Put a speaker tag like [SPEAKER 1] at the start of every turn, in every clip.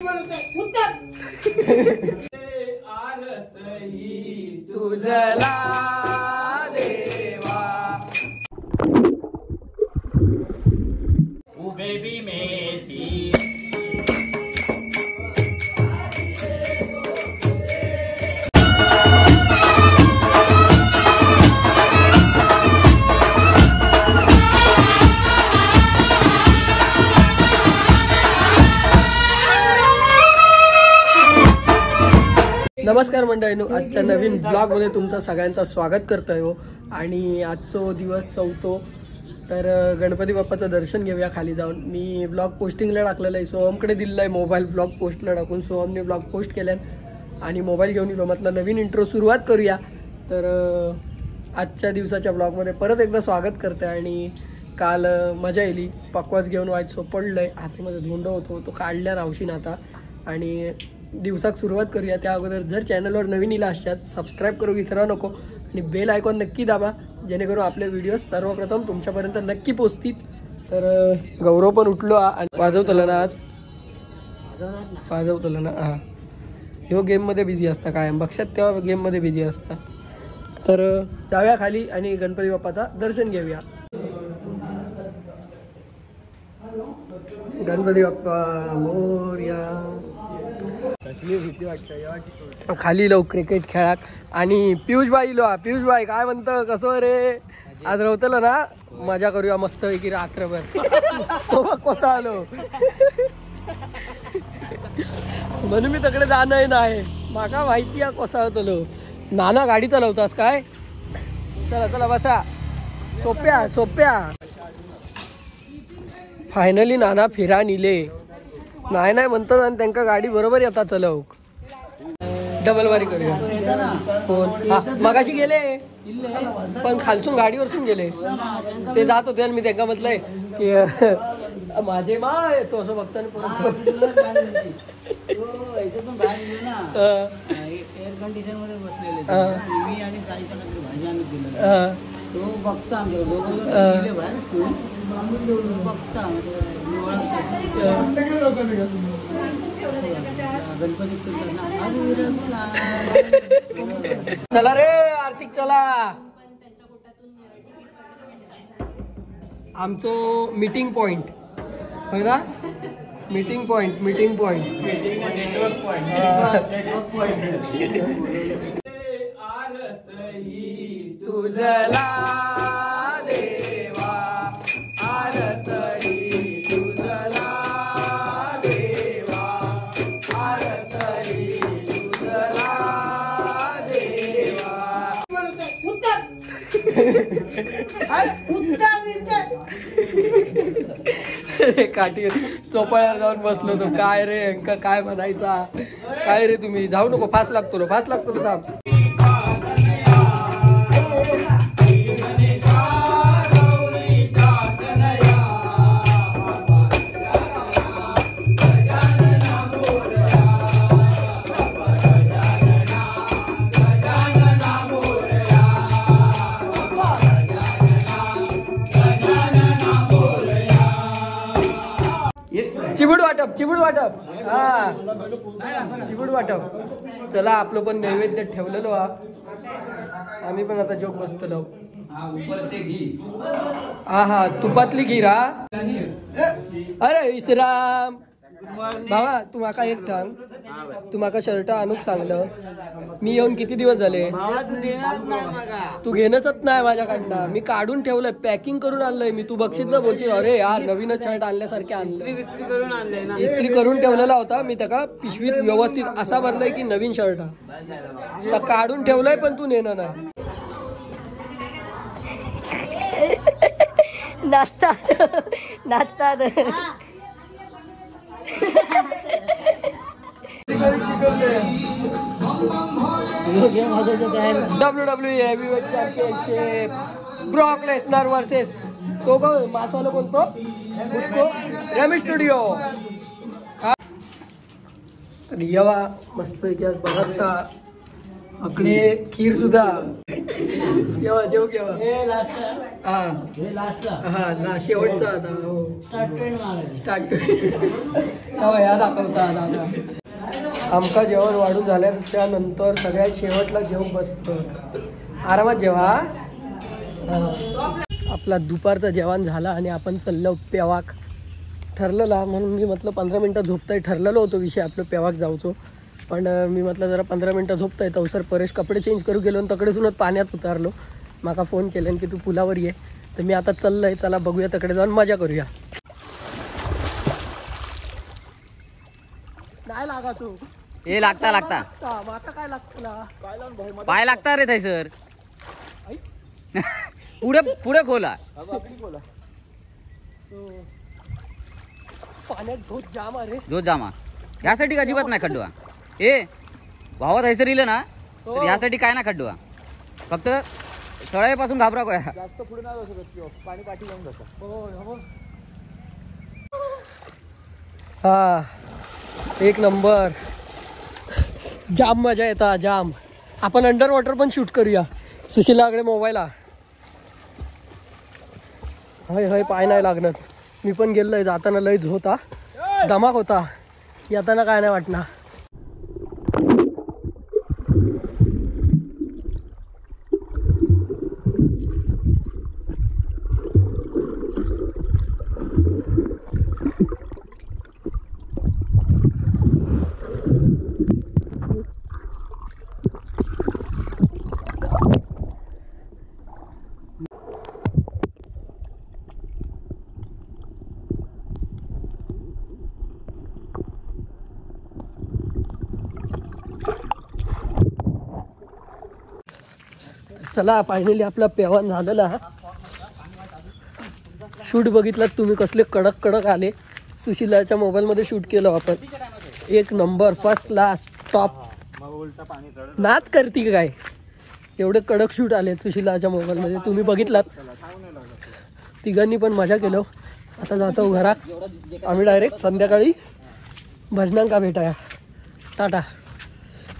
[SPEAKER 1] तुझला देवा उभे बी मेती नमस्कार मंडळींनो, आजच्या नवीन ब्लॉग मध्ये तुमचं सगळ्यांचं स्वागत करतोय हो। आणि आजचा दिवस 4 तर गणपती बाप्पाचं दर्शन घेऊया खाली जाऊन। मी ब्लॉग पोस्टिंगला टाकलेला आहे, सोहमकडे दिलेला आहे मोबाईल ब्लॉग पोस्टला टाकून। सोहमने ब्लॉग पोस्ट केल्यान आणि मोबाईल घेऊन येतो, म्हटलं नवीन इंट्रो सुरुवात करूया। तर आजच्या दिवसाच्या ब्लॉगमध्ये परत एकदा स्वागत करते। आणि काल मजा आली, पकवास घेऊन व्हायचो पडलंय, हातामध्ये धोंड होतो तो काढल्या रावशीन आता। आणि दिवसाक सुरुवात करूया त्या अगोदर जर चॅनलवर नवीन इला असतात सबस्क्राईब करू विसरा नको आणि बेल आयकॉन नक्की दाबा, जेणेकरून आपले व्हिडिओ सर्वप्रथम तुमच्यापर्यंत नक्की पोहोचतील। तर गौरव पण उठलो आणि वाजवतलं ना, आज वाजवतलं ना। हां, ह्यो गेममध्ये बिझी असता कायम, बक्षात तेव्हा गेममध्ये बिझी असता। तर जाऊया खाली आणि गणपती बाप्पाचा दर्शन घेऊया। गणपती बाप्पा मोरया। खाली लो क्रिकेट खेळाक आणि पियुष भाई लो। पियुष भाई काय म्हणतं, कसं रे आज रवतलं ना, मजा करूया मस्त पैकी रात्रभर। कसा आलो म्हणून मी तकडे जाणं नाही, माका माहिती आहे कसा होतलो। नाना गाडी चालवतास काय? चला चला बसा, सोप्या सोप्या। फायनली नाना फिरा निले नाही नाही म्हणतात आणि त्यांना गाडी बरोबर येतात चलव। डबल वारी करूया फोन। हा मगाशी गेले पण खालसून गाडीवरसून गेले, ते जात होते आणि मी त्यांना म्हटलंय की माझे मा येतो असं बघताना चला रे आर्थिक चला। आमचं मीटिंग पॉइंट होय ना, मीटिंग पॉइंट नेटवर्क पॉइंट तुझला देवा आरतई तुझला देवा आरतई तुझला देवा। उत्तर काठी चोपाळ्यावर जाऊन बसलो तो। काय रे अंक काय म्हणायचा, काय रे तुम्ही जाऊ नको, फास लागतो थांब। चिबूड वाटप हा, चिबूड वाटप। चला आपलं पण नैवेद्य ठेवलेलो हा, आम्ही पण आता जोक बसतलो। हा हा तुपातली खीर हा। अरे विश्राम बाबा, तू माका एक सांग, तू माका शर्ट आणूक सांगलं, मी येऊन किती दिवस झाले? तू घेणंच नाही माझ्याकडनं, मी काढून ठेवलंय, पॅकिंग करून आणलंय मी। तू बघशील बोलशील अरे यार नवीनच शर्ट आणल्यासारखे आणलं, इस्त्री करून ठेवलेला होता मी, त्याका पिशवीत व्यवस्थित असा भरलाय की नवीन शर्ट हा, काढून ठेवलंय पण तू नेणं नाही। नाचतात WWE heavyweight championship, Brock Lesnar versus तो मासवाला कोणतो रमेश स्टुडिओ। येवा मस्त पैकी बराचसा अकडे खीर सुद्धा केव्हा जेव केव्हा हा शेवटचा आता हो स्टार्ट ह्या दाखवता दादा आमका जेवण वाढून झाल्याच्या नंतर सगळ्यात शेवटला जेवण बसतो. आरामात जेवा. आपला दुपारचं जेवण झाला आणि आपण चाललो पेवाक. ठरलेला म्हणून मी म्हटलं 15 मिनटं झोपताय. ठरलेलो होतो विषय आपलं पेवाक जाऊचो, पण मी म्हटलं जरा 15 मिनटं झोपताय तर परेश कपडे चेंज करू गेलो आणि तकडेसूनच पाण्यात उतारलो. माका फोन केल्यान की तू पुलावर ये. तर मी आता चाललंय, चला बघूया तकडे जाऊन मजा करूया. नाही लागा तू
[SPEAKER 2] हे लागता
[SPEAKER 1] आता काय लागतं ना
[SPEAKER 2] पाय लागता रे थैसर. पुढे पुढे खोला
[SPEAKER 1] पाण्यात झोत जाम रे.
[SPEAKER 2] जो जामा यासाठी अजिबात नाही खड्डवा. ए भावा थैसर इलं ना तर यासाठी काय ना खड्डवा. फक्त तळापासून घाबरा कोया.
[SPEAKER 3] जास्त पुढे नाही जाऊ शकत, पाणी पाठी जाऊन जातं.
[SPEAKER 1] हा एक नंबर. जाम मजा येता जाम. आपण अंडर वॉटर पण शूट करूया. सुशीलाकडे मोबाईल हा. हय हय पाय नाही लागणार. मी पण गेलोय. जाताना लयच होता, धमाक होता. येताना काय नाही वाटणार. चला फायनली आपला पेवान झालेला. शूट बघितलात तुम्ही कसले कडक कडक आले. सुशीलाच्या मोबाईलमध्ये शूट केलं आपण. एक नंबर फर्स्ट क्लास टॉप. नाद करती काय एवढे कडक शूट आले सुशीलाच्या मोबाईलमध्ये. तुम्ही बघितलात. तिघांनी पण मजा केलो. आता जातो घरात. आम्ही डायरेक्ट संध्याकाळी भजनांका भेटाया. टाटा.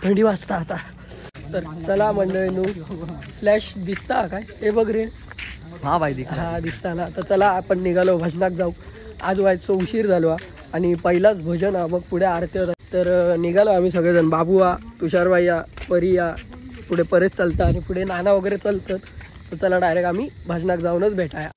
[SPEAKER 1] थंडी वाजता आता. तर चला मंडळींनो, फ्लॅश दिसता काय हे बघ रे.
[SPEAKER 2] हा भाई
[SPEAKER 1] हा दिसता ना. तर चला आपण निघालो भजनाक जाऊ. आज व्हायचं उशीर झालो आणि पहिलाच भजन हा, मग पुढे आरती होता. तर निघालो आम्ही सगळेजण. बाबूआ, तुषारबाईया, परिया, पुढे परेश चालतं आणि पुढे नाना वगैरे चालतं. तर चला डायरेक्ट आम्ही भजनाक जाऊनच भेटाया.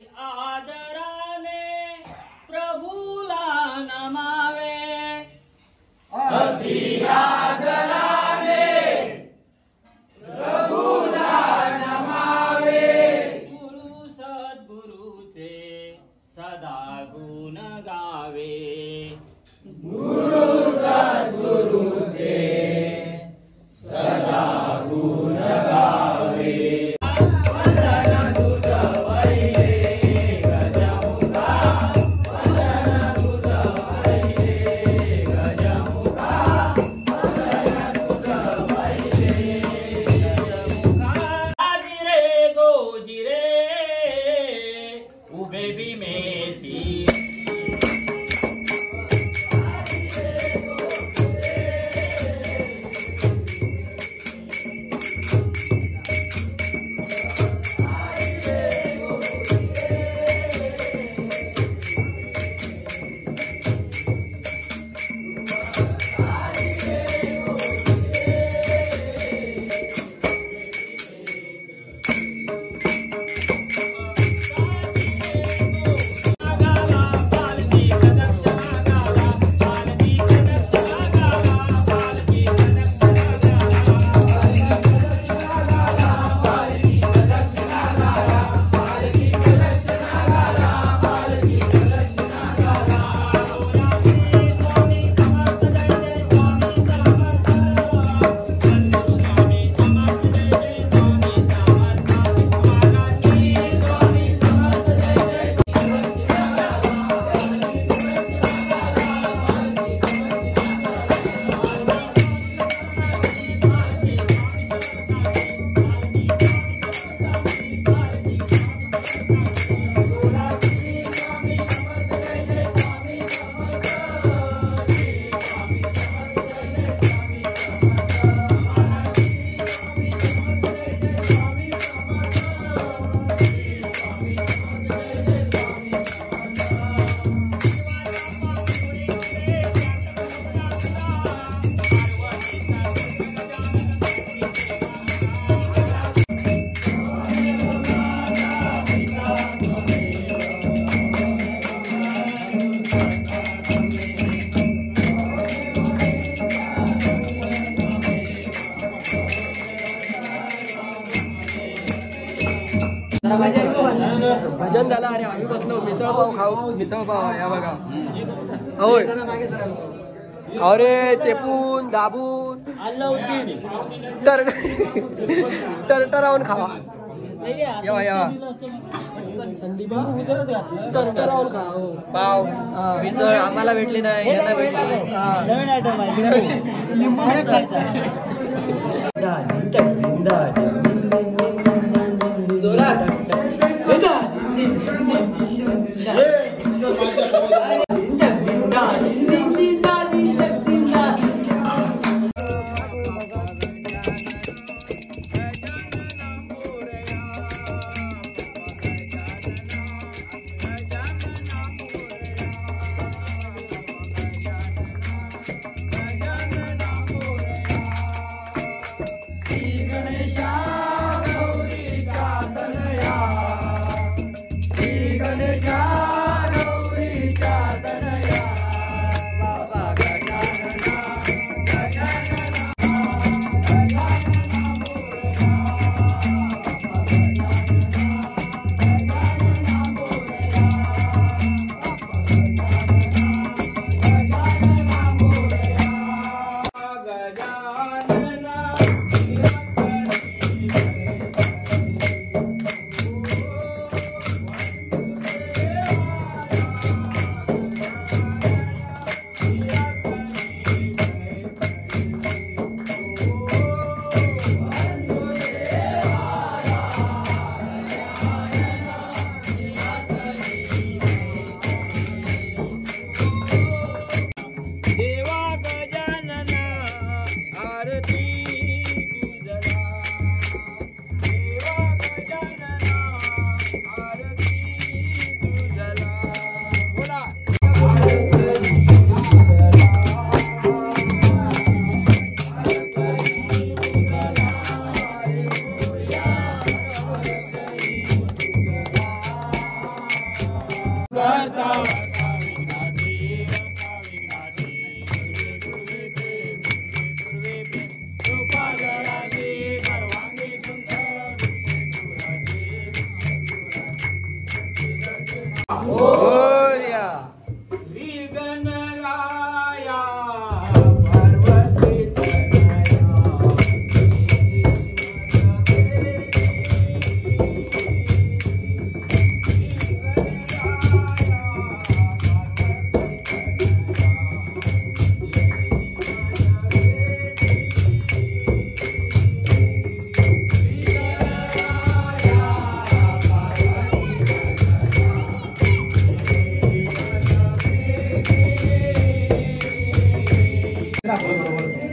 [SPEAKER 2] प्रभूला नमावे गुरु सद्गुरुचे सदा गुण गावे. गुरु सद्गुरुचे सदा गुण गावे.
[SPEAKER 1] भजन झालं अरे आम्ही बसलो मिसळ पाव खाऊ मिसळ पाव या बघा होय अरे चेपून दाबून टरटरावून खावा येवा येवा संदीपा टरटरावून खा हो पाव मिसळ आम्हाला भेटली नाही यांना भेटली जोरात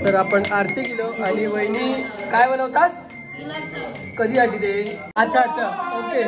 [SPEAKER 1] तर आपण आरती केलो आणि वहिनी काय बनवतास कधी आधी ते अच्छा अच्छा ओके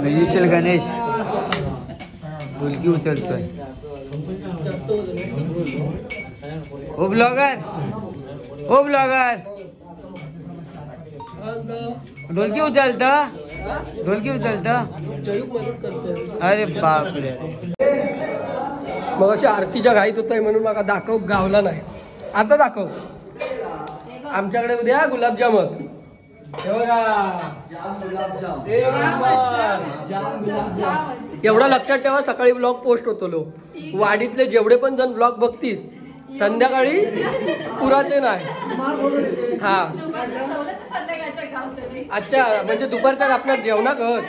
[SPEAKER 3] म्युझिशियल गणेश ढोलकी उचलतोय ओ ब्लॉगर ढोलकी उचलत अरे बापरे
[SPEAKER 1] मग अशी आरतीच्या घाईत होतय म्हणून मला दाखव गावला नाही आता दाखव आमच्याकडे उद्या गुलाबजामुन एवढा लक्षात ठेवा सकाळी ब्लॉग पोस्ट होतो लो वाडीतले जेवढे पण जण ब्लॉग बघतील संध्याकाळी पुराचे नाही हा अच्छा म्हणजे दुपारच्या आपल्या जेवणा कर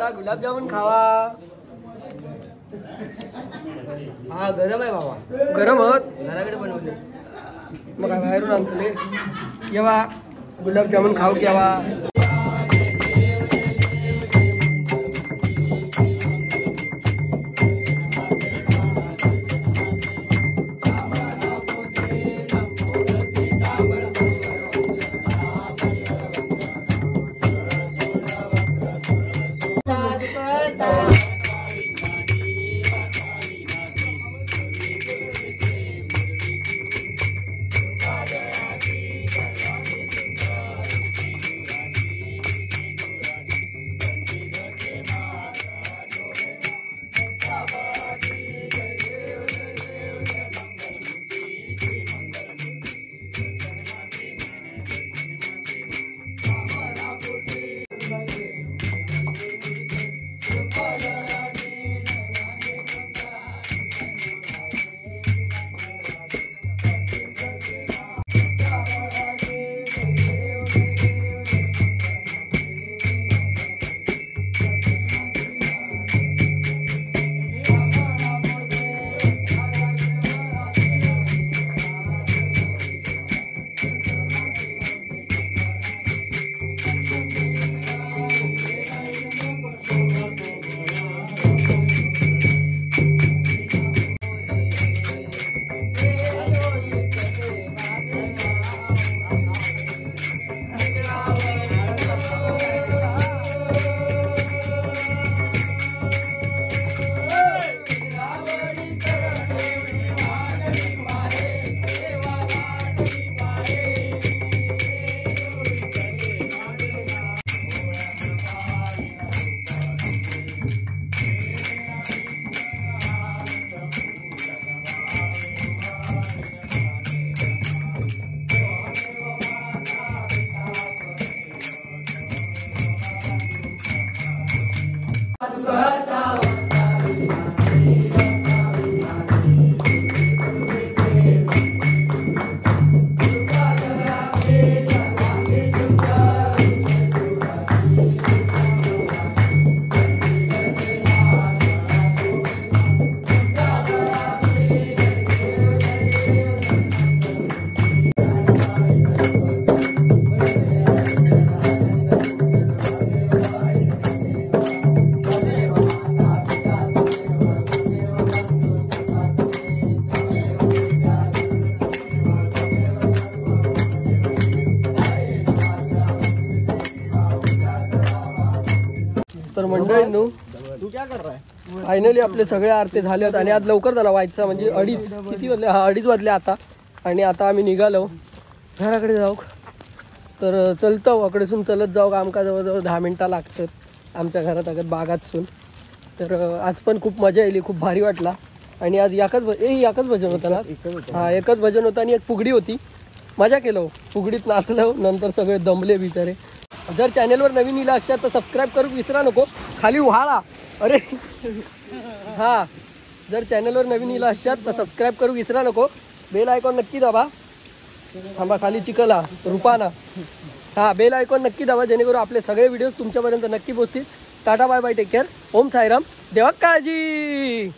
[SPEAKER 1] आता गुलाबजामुन खावा.
[SPEAKER 3] हा गरम आहे बाबा.
[SPEAKER 1] गरम होत
[SPEAKER 3] घराकडे बनवले.
[SPEAKER 1] मग काय बाहेरून आणतले. केव्हा गुलाबजामुन खाऊ केव्हा. तर मंडळींनो
[SPEAKER 3] तू क्या कर रहा है?
[SPEAKER 1] फायनली आपले सगळे आरते झाले आहेत आणि आज लवकर झाला व्हायचा म्हणजे 2:30 किती वाजले 2:30 वाजले आता. आणि आता आम्ही निघालो घराकडे जाऊ. तर चलतो अकडेसून चलत जाऊ आमका जवळजवळ 10 मिनटं लागतात आमच्या घरात अगत बागातसून. तर आज पण खूप मजा आली, खूप भारी वाटला. आणि आज एकच भजन होतं ना. हा एकच भजन होतं आणि एक फुगडी होती. मजा केलो, फुगडीत नाचलो, नंतर सगळे दमले बिचारे. जर चॅनेलवर नवीन इला असाल तर सबस्क्राईब करू विसरा नको. खाली व्हाळा अरे हां, जर चॅनलवर नवीन इला असाल तर सबस्क्राईब करू विसरा नको. बेल आयकॉन नक्की दाबा. थांबा खाली चिकला रुपाना. हां बेल आयकॉन नक्की दाबा जेणेकरून आपले सगळे व्हिडिओज तुमच्यापर्यंत नक्की पोहोचतील. टाटा bye bye, take care. Om Sairam, देवा काळजी.